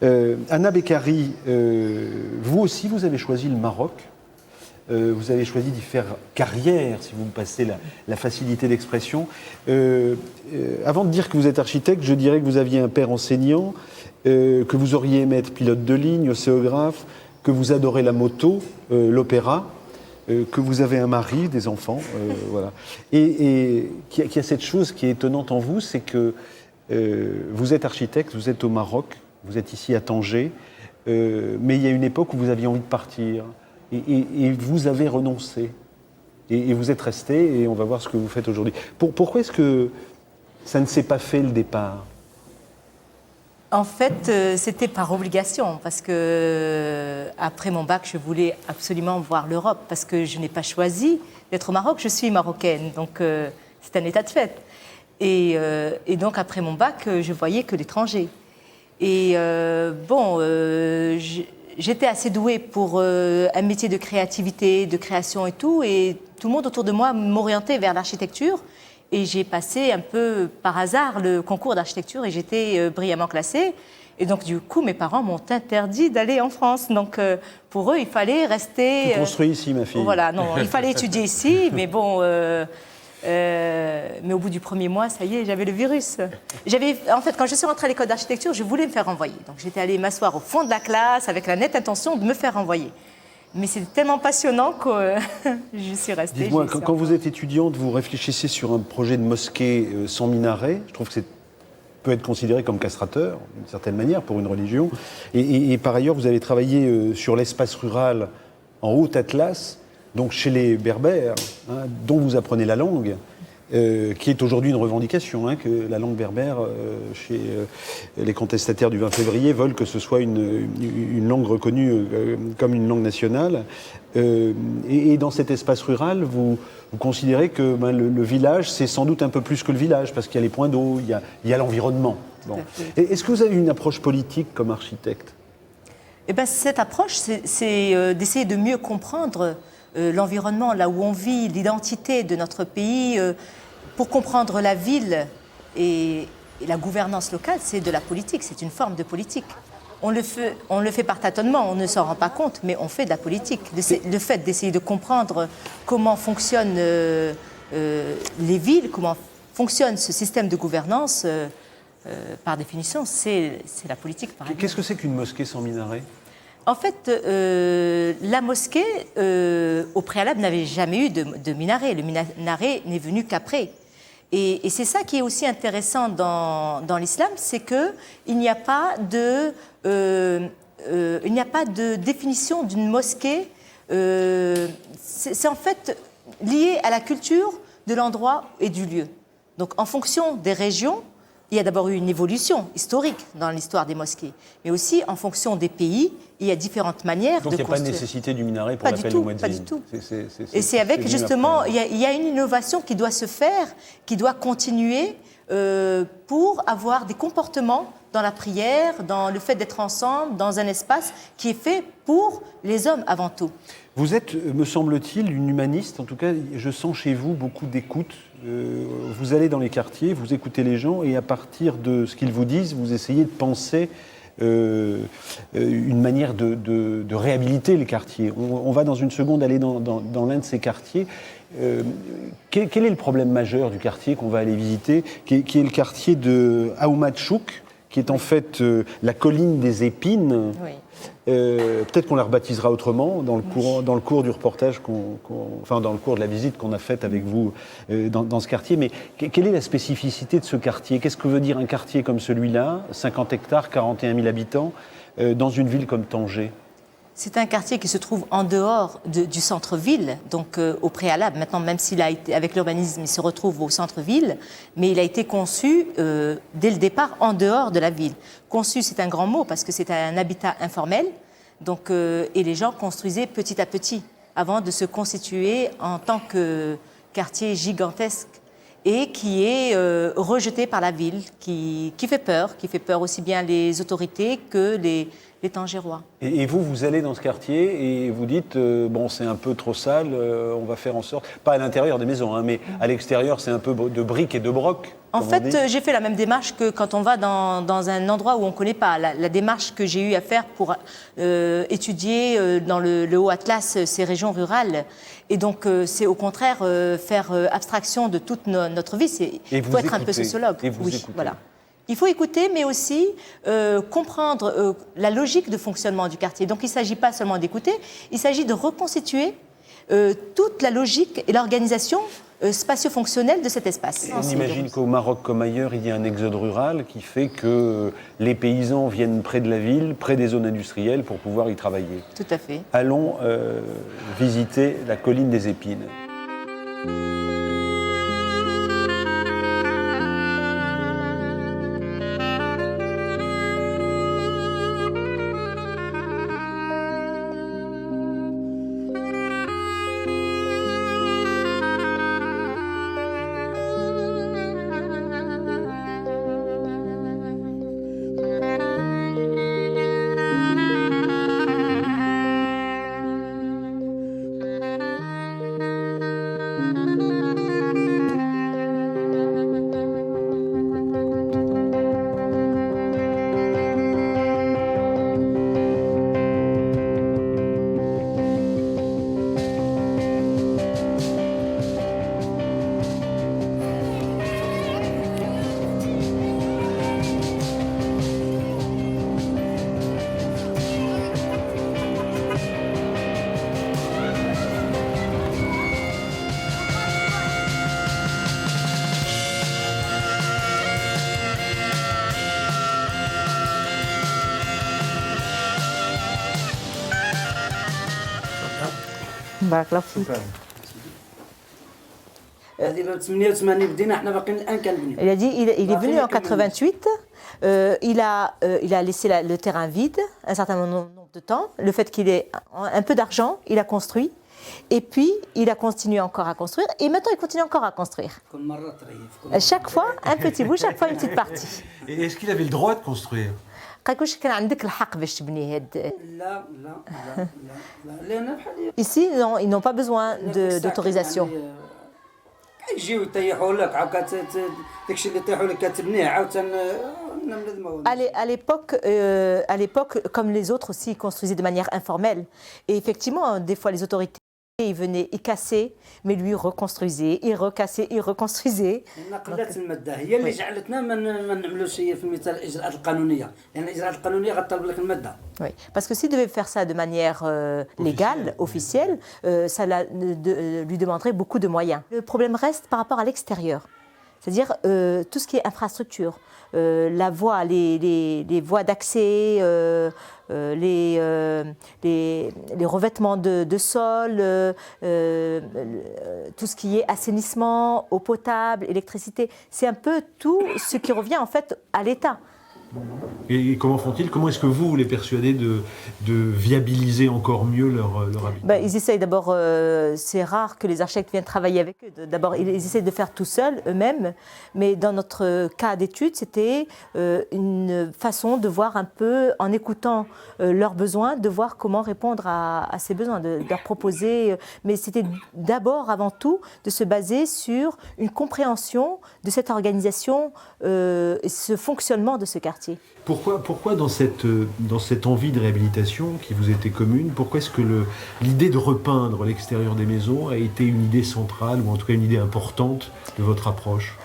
Anna Beccari, vous aussi, vous avez choisi le Maroc. Vous avez choisi d'y faire carrière, si vous me passez la facilité d'expression. Avant de dire que vous êtes architecte, je dirais que vous aviez un père enseignant, que vous auriez aimé être pilote de ligne, océographe, que vous adorez la moto, l'opéra, que vous avez un mari, des enfants, voilà. Et qu'il y a cette chose qui est étonnante en vous, c'est que vous êtes architecte, vous êtes au Maroc, vous êtes ici à Tanger, mais il y a une époque où vous aviez envie de partir. Et vous avez renoncé. Et vous êtes resté, et on va voir ce que vous faites aujourd'hui. Pourquoi est-ce que ça ne s'est pas fait le départ ? En fait, c'était par obligation, parce que après mon bac, je voulais absolument voir l'Europe, parce que je n'ai pas choisi d'être au Maroc, je suis marocaine, donc c'est un état de fait. Et donc après mon bac, je voyais que l'étranger. Et j'étais assez douée pour un métier de créativité, de création et tout le monde autour de moi m'orientait vers l'architecture. Et j'ai passé un peu par hasard le concours d'architecture et j'étais brillamment classée. Et donc, du coup, mes parents m'ont interdit d'aller en France. Donc, pour eux, il fallait rester... Tout construit ici, ma fille. Voilà, non, il fallait étudier ici, mais bon... mais au bout du premier mois, ça y est, j'avais le virus. En fait, quand je suis rentrée à l'école d'architecture, je voulais me faire renvoyer. Donc, j'étais allée m'asseoir au fond de la classe avec la nette intention de me faire renvoyer. Mais c'était tellement passionnant que je suis restée. Dites-moi, quand vous êtes étudiante, vous réfléchissez sur un projet de mosquée sans minaret. Je trouve que c'est peut être considéré comme castrateur, d'une certaine manière, pour une religion. Et par ailleurs, vous allez travailler sur l'espace rural en Haute-Atlas, donc chez les Berbères, hein, dont vous apprenez la langue, qui est aujourd'hui une revendication, hein, que la langue berbère, chez les contestataires du 20 février, veulent que ce soit une langue reconnue comme une langue nationale. Et dans cet espace rural, vous considérez que le village, c'est sans doute un peu plus que le village, parce qu'il y a les points d'eau, il y a l'environnement. Bon. Est-ce que vous avez une approche politique comme architecte ? Eh bien, cette approche, c'est d'essayer de mieux comprendre l'environnement, là où on vit, l'identité de notre pays. Pour comprendre la ville et la gouvernance locale, c'est de la politique, c'est une forme de politique. On le fait par tâtonnement, on ne s'en rend pas compte, mais on fait de la politique. Le fait d'essayer de comprendre comment fonctionnent les villes, comment fonctionne ce système de gouvernance, par définition, c'est la politique. Qu'est-ce que c'est qu'une mosquée sans minaret ? En fait, la mosquée, au préalable, n'avait jamais eu de minaret. Le minaret n'est venu qu'après. Et c'est ça qui est aussi intéressant dans l'islam, c'est qu'il n'y a pas de définition d'une mosquée. C'est en fait lié à la culture de l'endroit et du lieu. Donc, en fonction des régions, il y a d'abord eu une évolution historique dans l'histoire des mosquées, mais aussi en fonction des pays, il y a différentes manières de construire. Donc il n'y a pas de nécessité du minaret pour l'appel au muezzin. Pas du tout. Et c'est avec justement, il y a une innovation qui doit se faire, qui doit continuer pour avoir des comportements dans la prière, dans le fait d'être ensemble, dans un espace qui est fait pour les hommes avant tout. Vous êtes, me semble-t-il, une humaniste. En tout cas, je sens chez vous beaucoup d'écoute. Vous allez dans les quartiers, vous écoutez les gens et à partir de ce qu'ils vous disent, vous essayez de penser une manière de réhabiliter les quartiers. On va dans une seconde aller dans l'un de ces quartiers. Quel est le problème majeur du quartier qu'on va aller visiter, qui est le quartier de Aoumatchouk, qui est en fait la colline des épines. Oui. Peut-être qu'on la rebaptisera autrement dans le cours du reportage, enfin dans le cours de la visite qu'on a faite avec vous dans ce quartier. Mais quelle est la spécificité de ce quartier ? Qu'est-ce que veut dire un quartier comme celui-là, 50 hectares, 41 000 habitants, dans une ville comme Tanger ? C'est un quartier qui se trouve en dehors du centre-ville, donc au préalable. Maintenant, même s'il a été, avec l'urbanisme, il se retrouve au centre-ville, mais il a été conçu dès le départ en dehors de la ville. Conçu, c'est un grand mot parce que c'est un habitat informel, donc, et les gens construisaient petit à petit avant de se constituer en tant que quartier gigantesque et qui est rejeté par la ville, qui fait peur aussi bien les autorités que les Tangérois. Et vous allez dans ce quartier et vous dites, bon, c'est un peu trop sale, on va faire en sorte, pas à l'intérieur des maisons, hein, mais à l'extérieur, c'est un peu de briques et de broc. En comme on dit. fait, j'ai fait la même démarche que quand on va dans un endroit où on ne connaît pas. La démarche que j'ai eu à faire pour étudier dans le Haut-Atlas ces régions rurales. Et donc, c'est au contraire faire abstraction de toute notre vie. Il faut être un peu sociologue. Et vous écoutez. Voilà. Il faut écouter, mais aussi comprendre la logique de fonctionnement du quartier. Donc, il ne s'agit pas seulement d'écouter, il s'agit de reconstituer toute la logique et l'organisation spatio-fonctionnelle de cet espace. On imagine qu'au Maroc comme ailleurs, il y a un exode rural qui fait que les paysans viennent près de la ville, près des zones industrielles pour pouvoir y travailler. Tout à fait. Allons visiter la colline des Épines. بارك الله فيك. هذه لو 88 بدينا احنا باقيين الان كنبنيو. Il a dit il est venu en 88, il a laissé le terrain vide un certain nombre de temps. Le fait qu'il ait un peu d'argent, il a construit. Et puis, il a continué encore à construire. Et maintenant, il continue encore à construire. كل مرة تريف. Chaque fois, un petit bout, chaque fois, une petite partie. Et est-ce qu'il avait le droit de construire? قال كلشي كان عندك الحق باش تبني هاد. لا لا لا لا لأن بحال Ici, non, ils n'ont pas besoin d'autorisation. يجيو يطيحوا لك عاود داكشي اللي يطيحوا لك كتبنيه عاوتاني À l'époque, comme les autres aussi, ils construisaient de manière informelle. Et effectivement, des fois, les autorités, ils venaient y casser, mais lui reconstruisait, il recassait, il reconstruisait. نقلات المادة هي اللي جعلتنا ما نعملوش شيء في المثال الإجراءات القانونية، لأن الإجراءات القانونية غتطلب لك المادة. Oui, parce que s'il devait faire ça de manière légale, officielle, ça lui demanderait beaucoup de moyens. Le problème reste par rapport à l'extérieur, c'est-à-dire tout ce qui est infrastructure, la voie, les voies d'accès, les revêtements de sol, tout ce qui est assainissement, eau potable, électricité, c'est un peu tout ce qui revient en fait à l'État. Et comment font-ils? Comment est-ce que vous les persuadez de viabiliser encore mieux leur habitat? Ils essayent d'abord, c'est rare que les architectes viennent travailler avec eux. D'abord, ils essayent de faire tout seuls, eux-mêmes. Mais dans notre cas d'étude, c'était une façon de voir un peu, en écoutant leurs besoins, de voir comment répondre à ces besoins, de leur proposer. Mais c'était d'abord, avant tout, de se baser sur une compréhension de cette organisation et ce fonctionnement de ce quartier. Pourquoi dans cette envie de réhabilitation qui vous était commune, pourquoi est-ce que l'idée de repeindre l'extérieur des maisons a été une idée centrale, ou en tout cas une idée importante de votre approche?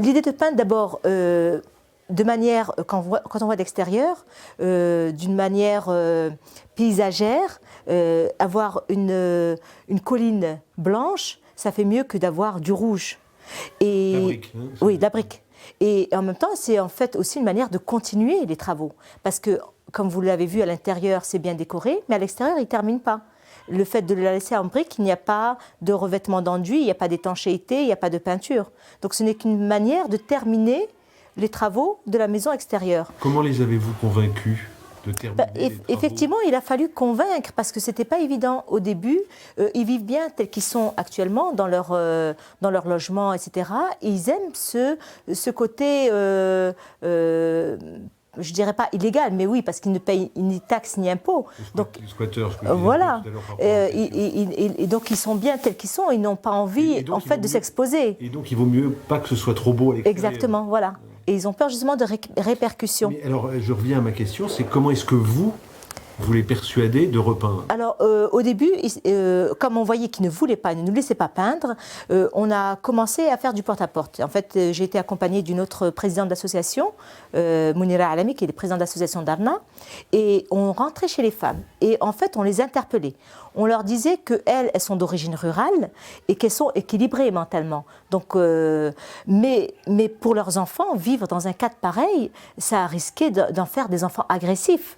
L'idée de peindre d'abord de manière, quand on voit d'extérieur, d'une manière paysagère, avoir une colline blanche, ça fait mieux que d'avoir du rouge. La brique, hein, oui, de la brique. Et en même temps, c'est en fait aussi une manière de continuer les travaux. Parce que, comme vous l'avez vu, à l'intérieur, c'est bien décoré, mais à l'extérieur, il ne termine pas. Le fait de la laisser en brique, il n'y a pas de revêtement d'enduit, il n'y a pas d'étanchéité, il n'y a pas de peinture. Donc ce n'est qu'une manière de terminer les travaux de la maison extérieure. Comment les avez-vous convaincus de terminer les travaux? Effectivement, il a fallu convaincre parce que ce n'était pas évident au début. Ils vivent bien tels qu'ils sont actuellement dans leur logement, etc. Et ils aiment ce côté je dirais pas illégal, mais oui, parce qu'ils ne payent ni taxes ni impôts. Donc, les squatteurs, ce que je disais voilà. tout à l'heure par rapport à la question. Et donc ils sont bien tels qu'ils sont, ils n'ont pas envie Et donc, en il fait vaut de mieux- s'exposer. Et donc, il vaut mieux pas que ce soit trop beau à l'extérieur. Exactement, voilà. Et ils ont peur justement de répercussions. Mais alors, je reviens à ma question, c'est comment est-ce que vous les persuadez de repeindre? Alors, au début, comme on voyait qu'ils ne voulaient pas, ils ne nous laissaient pas peindre, on a commencé à faire du porte-à-porte. En fait, j'ai été accompagnée d'une autre présidente d'association, Mounira Alami, qui est présidente d'association d'Arna, et on rentrait chez les femmes. Et en fait, on les interpellait. On leur disait qu'elles sont d'origine rurale et qu'elles sont équilibrées mentalement. Donc, mais pour leurs enfants, vivre dans un cadre pareil, ça a risqué d'en faire des enfants agressifs.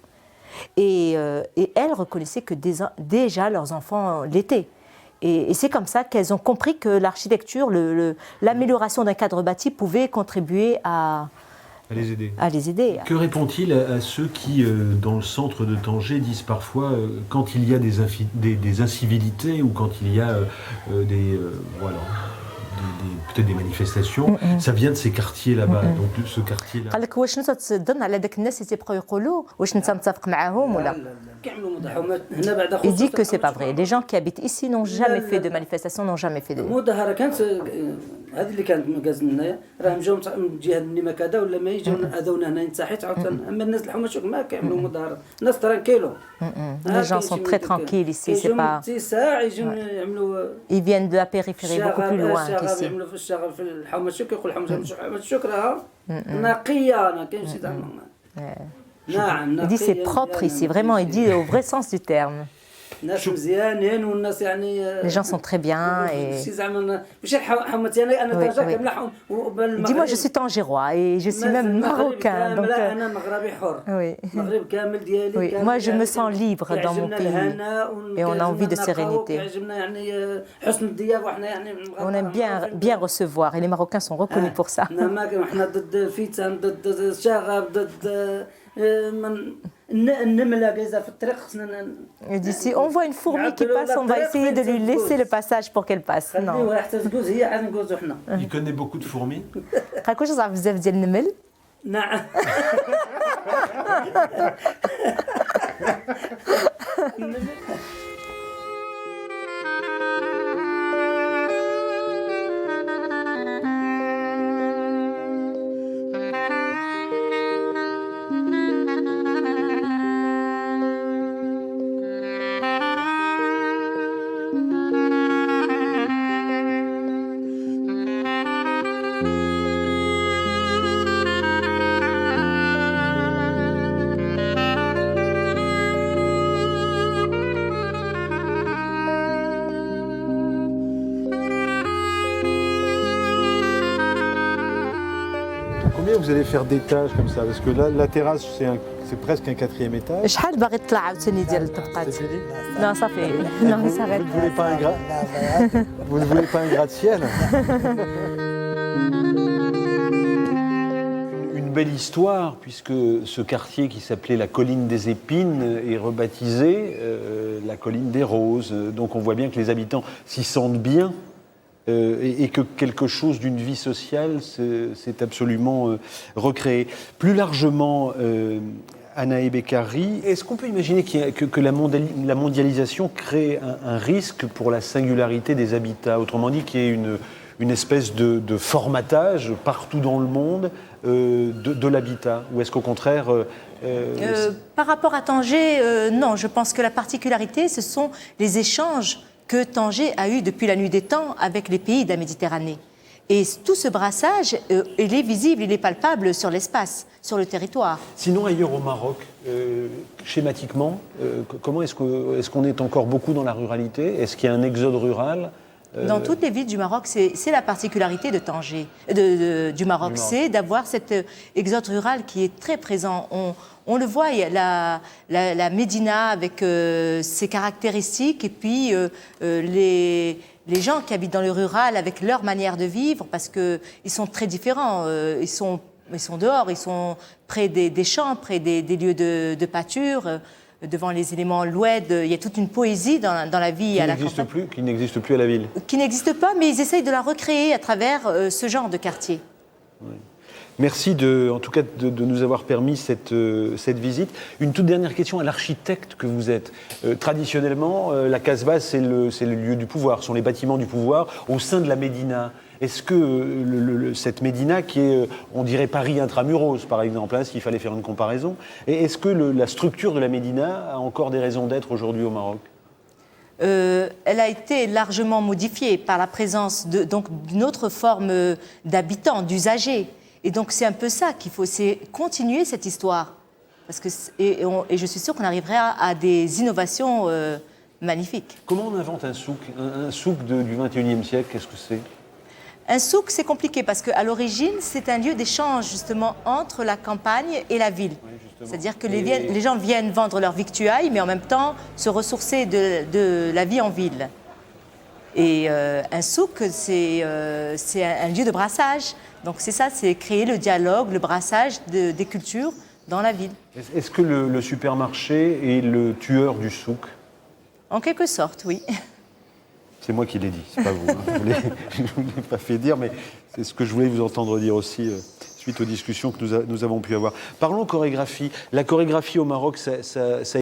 Et elles reconnaissaient que déjà leurs enfants l'étaient. Et c'est comme ça qu'elles ont compris que l'architecture, l'amélioration d'un cadre bâti pouvait contribuer à les aider. Que répond-il à ceux qui, dans le centre de Tanger, disent parfois, quand il y a des incivilités ou quand il y a peut-être des manifestations, ça vient de ces quartiers là-bas, donc de ce quartier-là. قال لك واش انت تظن على ذاك الناس اللي تيبقاو يقولوا واش انت متفق معاهم ولا كيعملوا مظاهرات هنا بعد Il dit que c'est pas vrai. Les gens qui habitent ici n'ont jamais fait de manifestation, n'ont jamais fait de... المظاهره كانت هذه اللي كانت مكازن هنايا راهم جاو من جهه النيمه كذا ولا ما يجيو اذونا هنا تحت عاوتاني اما الناس الحومه ما كيعملوا مظاهرات الناس ترانكيلو Les gens sont très tranquilles ici, c'est pas... ساعه يجيو يعملوا Ils viennent de la périphérie, beaucoup plus loin qu'ici. يعملوا في الشغل في الحومه الشوك يقول حومه الشوك راها نقيه ما كاينش شي زعما نعم Il dit c'est propre ici, vraiment, il dit au vrai sens du terme. الناس مزيانين والناس يعني Les gens sont très bien et... شي زعما ماشي حومتي انا Oui, طنجة oui. كامله Il dit moi je suis tangérois et je suis même marocain. Donc, لا انا مغربي حر oui. المغرب كامل ديالي Oui, كامل moi, je me يعني sens libre dans mon كيعجبنا pays. الهنا Et on a envie de وكيعجبنا النقاوة sérénité. وكيعجبنا يعني حسن الضيافه وحنا يعني On aime bien recevoir et les Marocains sont reconnus pour ça. حنا ضد الفتن ضد الشغب ضد النمله جايزه في الطريق خصنا Il dit si on voit une fourmi qui passe, on va essayer de lui laisser le passage pour qu'elle passe. Non. خليوها حتى تجوز هي عاد نجوزو حنا Il connaît beaucoup de fourmis. Raconte ça بزاف ديال النمل. نعم Combien vous allez faire d'étages comme ça? Parce que là, la terrasse, c'est presque un 4e étage. شحال باغي تطلع عاوتاني ديال الطبقات؟ C'est fini Non, ça fait. Non, il s'arrête. Vous ne voulez pas vous ne voulez pas un gratte-ciel? Une belle histoire, puisque ce quartier qui s'appelait la colline des Épines est rebaptisé la colline des Roses. Donc on voit bien que les habitants s'y sentent bien et que quelque chose d'une vie sociale s'est absolument recréé. Plus largement, Anaé Bekkari, est-ce qu'on peut imaginer que la mondialisation crée un risque pour la singularité des habitats? Autrement dit, qu'il y ait une espèce de formatage partout dans le monde de l'habitat? Ou est-ce qu'au contraire... Par rapport à Tanger, non. Je pense que la particularité, ce sont les échanges que Tanger a eu depuis la nuit des temps avec les pays de la Méditerranée. Et tout ce brassage, il est visible, il est palpable sur l'espace, sur le territoire. Sinon, ailleurs au Maroc, schématiquement, comment est-ce qu'on est encore beaucoup dans la ruralité? Est-ce qu'il y a un exode rural? Dans toutes les villes du Maroc, c'est la particularité de Tanger, du Maroc, c'est d'avoir cet exode rural qui est très présent. On le voit, il y a la Médina avec ses caractéristiques et puis les gens qui habitent dans le rural avec leur manière de vivre parce qu'ils sont très différents. Ils sont dehors, ils sont près des champs, près des lieux de pâture. Devant les éléments l'oued, il y a toute une poésie dans la vie à la campagne. Qui n'existe plus à la ville. Qui n'existe pas, mais ils essayent de la recréer à travers ce genre de quartier. Oui. Merci en tout cas de nous avoir permis cette visite. Une toute dernière question à l'architecte que vous êtes. Traditionnellement, la Casbah, c'est le lieu du pouvoir, ce sont les bâtiments du pouvoir au sein de la Médina. Est-ce que cette Médina, qui est, on dirait Paris intramuros par exemple, hein, s'il fallait faire une comparaison, est-ce que la structure de la Médina a encore des raisons d'être aujourd'hui au Maroc ? Elle a été largement modifiée par la présence d'une autre forme d'habitants, d'usagers. Et donc c'est un peu ça qu'il faut, c'est continuer cette histoire. Et je suis sûre qu'on arrivera à des innovations magnifiques. Comment on invente un souk du 21e siècle, qu'est-ce que c'est ? Un souk, c'est compliqué parce qu'à l'origine, c'est un lieu d'échange justement entre la campagne et la ville. Oui, c'est-à-dire que les gens viennent vendre leurs victuailles, mais en même temps se ressourcer de la vie en ville. Et un souk, c'est un lieu de brassage. Donc c'est ça, c'est créer le dialogue, le brassage des cultures dans la ville. Est-ce que le supermarché est le tueur du souk ? En quelque sorte, oui. C'est moi qui l'ai dit, c'est pas vous. Hein. Je ne vous l'ai pas fait dire, mais c'est ce que je voulais vous entendre dire aussi suite aux discussions que nous avons pu avoir. Parlons chorégraphie. La chorégraphie au Maroc, ça